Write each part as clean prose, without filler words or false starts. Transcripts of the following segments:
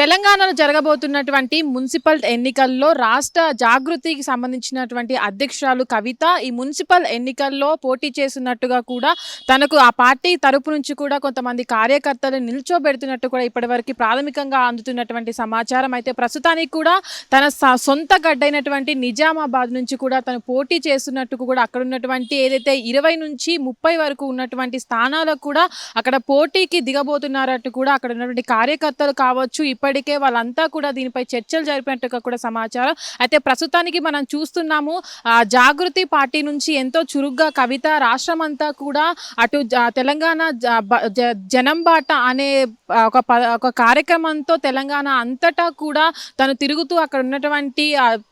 తెలంగాణలో జరగబోతున్నటువంటి మున్సిపల్ ఎన్నికల్లో రాష్ట్ర జాగృతికి సంబంధించినటువంటి అధ్యక్షురాలు కవిత ఈ మున్సిపల్ ఎన్నికల్లో పోటీ చేస్తున్నట్టుగా కూడా తనకు ఆ పార్టీ తరపు నుంచి కూడా కొంతమంది కార్యకర్తలు నిల్చోబెడుతున్నట్టు కూడా ఇప్పటివరకు ప్రాథమికంగా అందుతున్నటువంటి సమాచారం. అయితే ప్రస్తుతానికి కూడా తన సొంత గడ్డైనటువంటి నిజామాబాద్ నుంచి కూడా తను పోటీ చేస్తున్నట్టు కూడా అక్కడ ఉన్నటువంటి ఏదైతే 20 నుంచి 30 వరకు ఉన్నటువంటి స్థానాలకు కూడా అక్కడ పోటీకి దిగబోతున్నారట్టు కూడా అక్కడ ఉన్నటువంటి కార్యకర్తలు కావచ్చు ఇప్పటికే వాళ్ళంతా కూడా దీనిపై చర్చలు జరిపినట్టుగా కూడా సమాచారం. అయితే ప్రస్తుతానికి మనం చూస్తున్నాము జాగృతి పార్టీ నుంచి ఎంతో చురుగ్గా కవిత రాష్ట్రం అంతా కూడా అటు తెలంగాణ జనంబాట అనే ఒక కార్యక్రమంతో తెలంగాణ అంతటా కూడా తను తిరుగుతూ అక్కడ ఉన్నటువంటి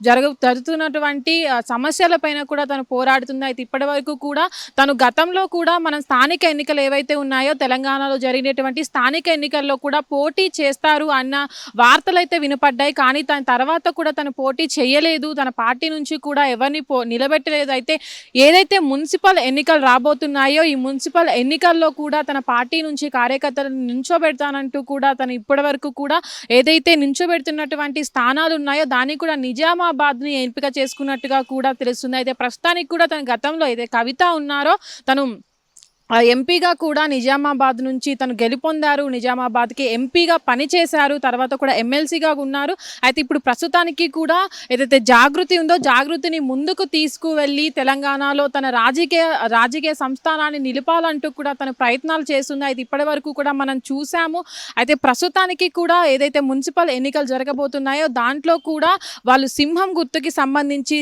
జరుగుతున్నటువంటి సమస్యలపైన కూడా తను పోరాడుతుంది. అయితే ఇప్పటి వరకు కూడా తను గతంలో కూడా మనం స్థానిక ఎన్నికలు ఏవైతే ఉన్నాయో తెలంగాణలో జరిగినటువంటి స్థానిక ఎన్నికల్లో కూడా పోటీ చేస్తారు అన్న వార్తలు అయితే వినపడ్డాయి. కానీ తన తర్వాత కూడా తను పోటీ చేయలేదు, తన పార్టీ నుంచి కూడా ఎవరిని నిలబెట్టలేదు. అయితే ఏదైతే మున్సిపల్ ఎన్నికలు రాబోతున్నాయో ఈ మున్సిపల్ ఎన్నికల్లో కూడా తన పార్టీ నుంచి కార్యకర్తలను నించోబెడతానంటూ కూడా తను ఇప్పటి వరకు కూడా ఏదైతే నించోబెడుతున్నటువంటి స్థానాలు ఉన్నాయో దాన్ని కూడా నిజామాబాద్ని ఎంపిక చేసుకున్నట్టుగా కూడా తెలుస్తుంది. అయితే ప్రస్తుతానికి కూడా తన గతంలో ఏదైతే కవిత ఉన్నారో తను ఎంపీగా కూడా నిజామాబాద్ నుంచి తను గెలుపొందారు, నిజామాబాద్కి ఎంపీగా పనిచేశారు, తర్వాత కూడా ఎమ్మెల్సీగా ఉన్నారు. అయితే ఇప్పుడు ప్రస్తుతానికి కూడా ఏదైతే జాగృతి ఉందో జాగృతిని ముందుకు తీసుకువెళ్ళి తెలంగాణలో తన రాజకీయ సంస్థానాన్ని నిలపాలంటూ కూడా తన ప్రయత్నాలు చేస్తుంది. అయితే ఇప్పటి వరకు కూడా మనం చూసాము. అయితే ప్రస్తుతానికి కూడా ఏదైతే మున్సిపల్ ఎన్నికలు జరగబోతున్నాయో దాంట్లో కూడా వాళ్ళు సింహం గుర్తుకి సంబంధించి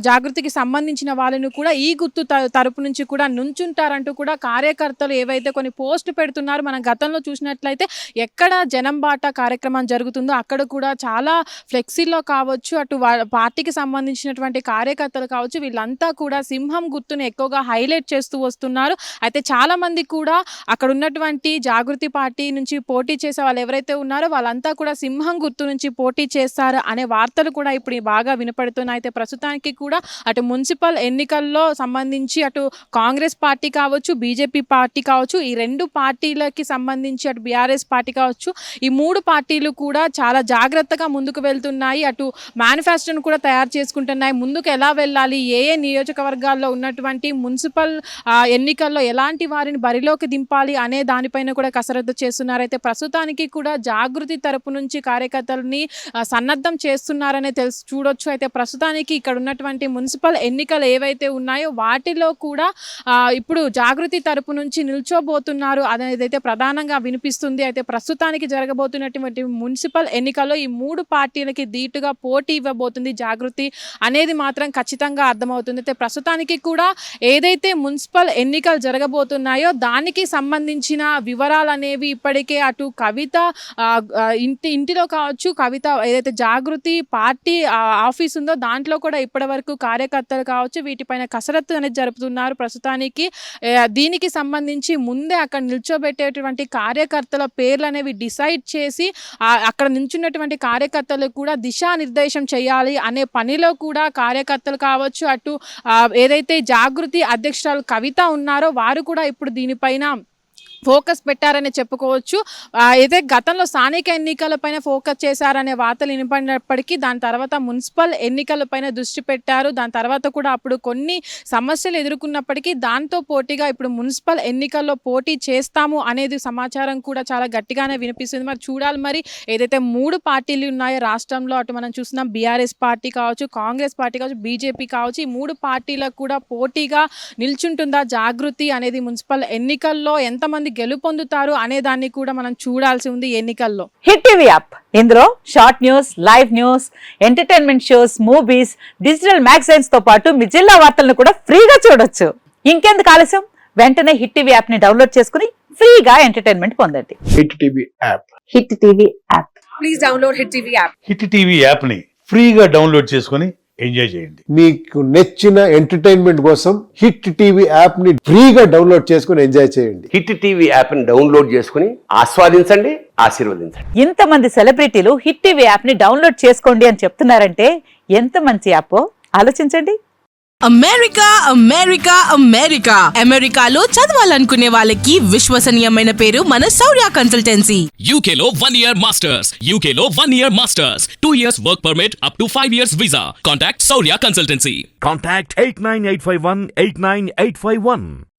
జాగృతికి సంబంధించిన వాళ్ళను కూడా ఈ గుర్తు తరపు నుంచి కూడా నుంచుంటారంటూ కూడా కార్యకర్తలు ఏవైతే కొన్ని పోస్ట్ పెడుతున్నారు. మనం గతంలో చూసినట్లయితే ఎక్కడ జనం బాట కార్యక్రమం జరుగుతుందో అక్కడ కూడా చాలా ఫ్లెక్సీల్లో కావచ్చు అటు పార్టీకి సంబంధించినటువంటి కార్యకర్తలు కావచ్చు వీళ్ళంతా కూడా సింహం గుర్తుని ఎక్కువగా హైలైట్ చేస్తూ వస్తున్నారు. అయితే చాలా మంది కూడా అక్కడ ఉన్నటువంటి జాగృతి పార్టీ నుంచి పోటీ చేసే వాళ్ళు ఎవరైతే ఉన్నారో వాళ్ళంతా కూడా సింహం గుర్తు నుంచి పోటీ చేస్తారు అనే వార్తలు కూడా ఇప్పుడు బాగా వినపడుతున్నాయి. అయితే ప్రస్తుతానికి కూడా అటు మున్సిపల్ ఎన్నికల్లో సంబంధించి అటు కాంగ్రెస్ పార్టీ కావచ్చు బీజేపీ పార్టీ కావచ్చు ఈ రెండు పార్టీలకి సంబంధించి అటు బీఆర్ఎస్ పార్టీ కావచ్చు ఈ మూడు పార్టీలు కూడా చాలా జాగ్రత్తగా ముందుకు వెళ్తున్నాయి. అటు మేనిఫెస్టోను కూడా తయారు చేసుకుంటున్నాయి. ముందుకు ఎలా వెళ్ళాలి, ఏ నియోజకవర్గాల్లో ఉన్నటువంటి మున్సిపల్ ఎన్నికల్లో ఎలాంటి వారిని బరిలోకి దింపాలి అనే దానిపైన కూడా కసరత్తు చేస్తున్నారు. అయితే ప్రస్తుతానికి కూడా జాగృతి తరపు నుంచి కార్యకర్తలని సన్నద్ధం చేస్తున్నారనే చూడొచ్చు. అయితే ప్రస్తుతానికి ఇక్కడ ఉన్నటువంటి మున్సిపల్ ఎన్నికలు ఏవైతే ఉన్నాయో వాటిలో కూడా ఇప్పుడు జాగృతి తరపు నుంచి నిల్చోబోతున్నారు అనేది ప్రధానంగా వినిపిస్తుంది. అయితే ప్రస్తుతానికి జరగబోతున్నటువంటి మున్సిపల్ ఎన్నికల్లో ఈ మూడు పార్టీలకి ధీటుగా పోటీ ఇవ్వబోతుంది జాగృతి అనేది మాత్రం ఖచ్చితంగా అర్థమవుతుంది. అయితే ప్రస్తుతానికి కూడా ఏదైతే మున్సిపల్ ఎన్నికలు జరగబోతున్నాయో దానికి సంబంధించిన వివరాలు అనేవి ఇప్పటికే అటు కవిత ఇంటిలో కావచ్చు కవిత ఏదైతే జాగృతి పార్టీ ఆఫీస్ ఉందో దాంట్లో కూడా ఇప్పటి వరకు కార్యకర్తలు కావచ్చు వీటిపైన కసరత్తు అనేది జరుపుతున్నారు. ప్రస్తుతానికి దీనికి సంబంధించి ముందే అక్కడ నిల్చోబెట్టేటువంటి కార్యకర్తల పేర్లు అనేవి డిసైడ్ చేసి అక్కడ నిల్చున్నటువంటి కార్యకర్తలకు కూడా దిశానిర్దేశం చేయాలి అనే పనిలో కూడా కార్యకర్తలు కావచ్చు అటు ఏదైతే జాగృతి అధ్యక్షురాలు కవిత ఉన్నారో వారు కూడా ఇప్పుడు దీనిపైన ఫోకస్ పెట్టారని చెప్పుకోవచ్చు. అయితే గతంలో స్థానిక ఎన్నికలపైన ఫోకస్ చేశారనే వార్తలు వినపడినప్పటికీ దాని తర్వాత మున్సిపల్ ఎన్నికలపైన దృష్టి పెట్టారు. దాని తర్వాత కూడా అప్పుడు కొన్ని సమస్యలు ఎదుర్కొన్నప్పటికీ దాంతో పోటీగా ఇప్పుడు మున్సిపల్ ఎన్నికల్లో పోటీ చేస్తాము అనేది సమాచారం కూడా చాలా గట్టిగానే వినిపిస్తుంది. మరి చూడాలి మరి ఏదైతే మూడు పార్టీలు ఉన్నాయో రాష్ట్రంలో అటు మనం చూస్తున్నాం బీఆర్ఎస్ పార్టీ కావచ్చు కాంగ్రెస్ పార్టీ కావచ్చు బీజేపీ కావచ్చు ఈ మూడు పార్టీలకు కూడా పోటీగా నిల్చుంటుందా జాగృతి అనేది మున్సిపల్ ఎన్నికల్లో ఎంతమంది గెలుపొందుతారు అనే దాన్ని కూడా మనం చూడాల్సి ఉంది ఎన్నికల్లో. హిట్ టీవీ యాప్ ఇందులో short news live news entertainment shows movies digital magazines తో పాటు మీ జిల్లా వార్తలను కూడా ఫ్రీగా చూడొచ్చు. ఇంకెందుకు ఆలస్యం వెంటనే హిట్ టీవీ యాప్ ని డౌన్లోడ్ చేసుకుని ఫ్రీగా ఎంటర్టైన్మెంట్ పొందండి. Hit TV app hit TV app please download hit TV app. Hit TV app ని ఫ్రీగా డౌన్లోడ్ చేసుకుని ఎంజాయ్ చేయండి. మీకు నచ్చిన ఎంటర్టైన్మెంట్ కోసం హిట్ టీవీ యాప్ ని ఫ్రీగా డౌన్లోడ్ చేసుకుని ఎంజాయ్ చేయండి. హిట్ టీవీ యాప్ ని డౌన్లోడ్ చేసుకుని ఆస్వాదించండి, ఆశీర్వదించండి. ఇంతమంది సెలబ్రిటీలు హిట్ టీవీ యాప్ ని డౌన్లోడ్ చేసుకోండి అని చెప్తున్నారంటే ఎంత మంచి యాప్ ఆలోచించండి. అమెరికా అమెరికా అమెరికా అమెరికాలో చదవాలనుకునే వాళ్ళకి విశ్వసనీయమైన పేరు మన శౌర్య consultancy. UK Law 1 Year Masters. UK Law 1 Year Masters. 2 years work permit up to 5 years visa. Contact Saurya Consultancy. Contact 89851 89851.